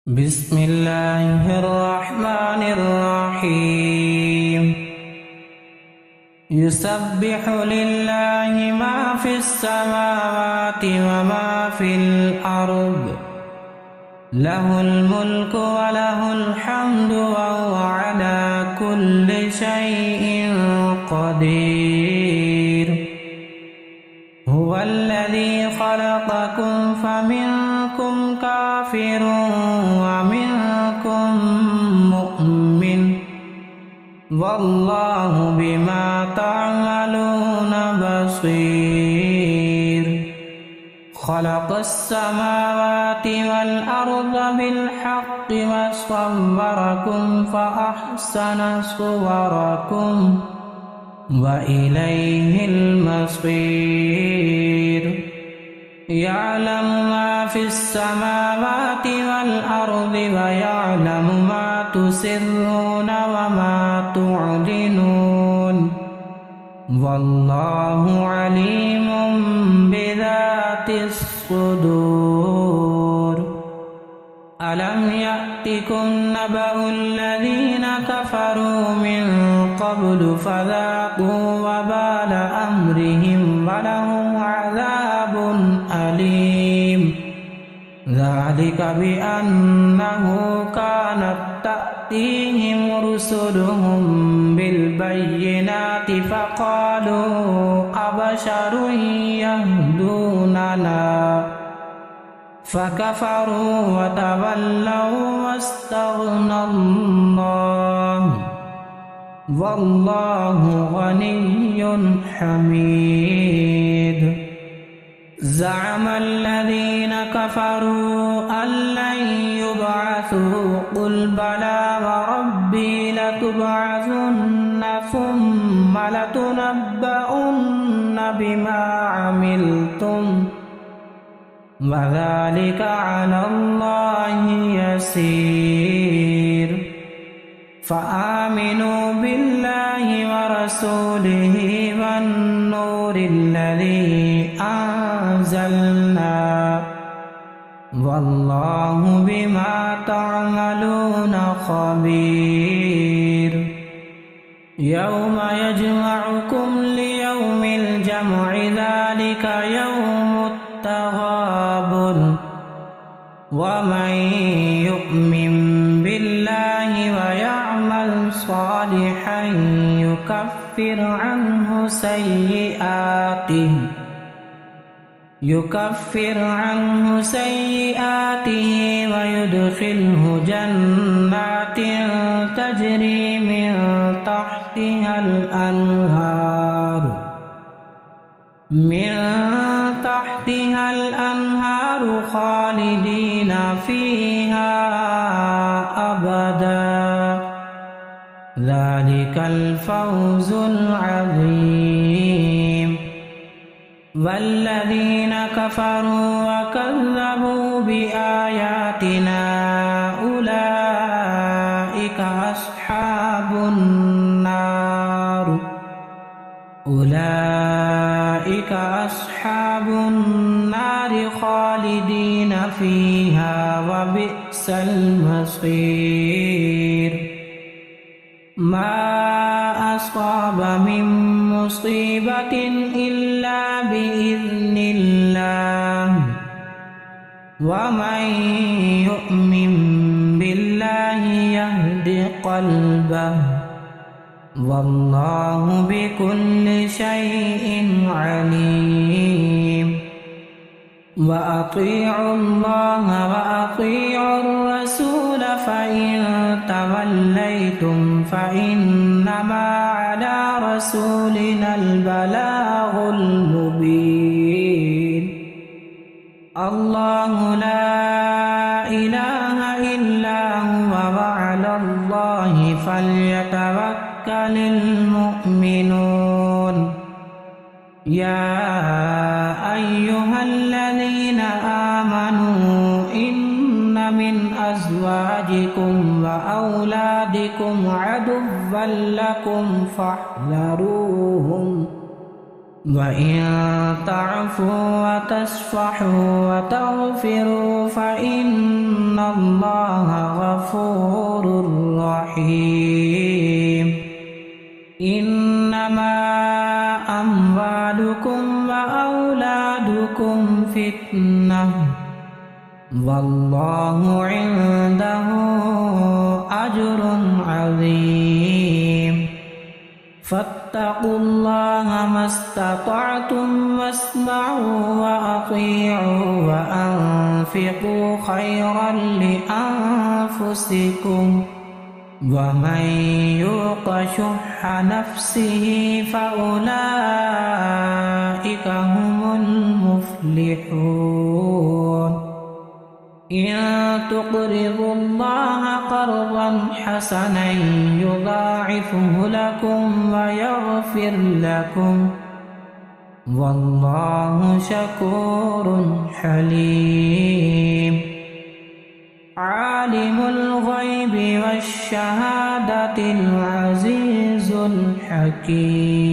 بسم الله الرحمن الرحيم يسبح لله ما في السماوات وما في الأرض له الملك وله الحمد وهو على كل شيء قدير هو الذي خلقكم فمنكم كافر ومنكم مؤمن والله بما تعملون بصير خلق السماوات والأرض بالحق وصوركم فأحسن صوركم وإليه المصير يعلم ما في السماوات والأرض ويعلم ما تسرون وما تعلنون والله عليم بذات الصدور ألم يأتكم نبأ الذين كفروا من قبل فذاقوا وبال أمرهم ولهم عذاب أليم ذلك بأنه كانت تأتيهم رسلهم بالبينات فقالوا أبشر يهدوننا فكفروا وتولوا واستغنى الله والله غني حميد زعم الذين كفروا أن لن يبعثوا قل بلى وربي لتبعثن ثم لتنبؤن بما عملتم وذلك على الله يسير فآمنوا بالله ورسوله والنور الذي أنزلنا والله بما تعملون خبير يوم يجمعكم ليوم الجمع ذلك يوم التغابن ومن يؤمن بالله ويعمل صالحا يكفر عنه سيئاته ويدخله جنات تجري من تحتها الأنهار خالدين فيها أبدا ذلك الفوز العظيم والذين كفروا وكذبوا بآياتنا أولئك أصحاب النار خالدين فيها وبئس المصير ما أصاب من مصيبة إلا بإذن الله ومن يؤمن بالله يهد قلبه والله بكل شيء عليم وأطيعوا الله وأطيعوا الرسول فإن توليتم فإنما على رسولنا البلاغ المبين الله لا إله إلا هو وعلى الله فليتوكل المؤمنون يا أيها الذين آمنوا إن من أزواجكم وأولادكم عدوا لكم فاحذروهم وإن تعفوا وتصفحوا وتغفروا فإن الله غفور رحيم إنما أموالكم وأولادكم فتنة والله عنده أجر عظيم فاتقوا الله ما استطعتم واسمعوا وأطيعوا وأنفقوا خيرا لأنفسكم ومن يوق شح نفسه فأولئك هم المفلحون إن تقرضوا الله قرضا حسنا يضاعفه لكم ويغفر لكم والله شكور حليم عالم الغيب والشهادة العزيز الحكيم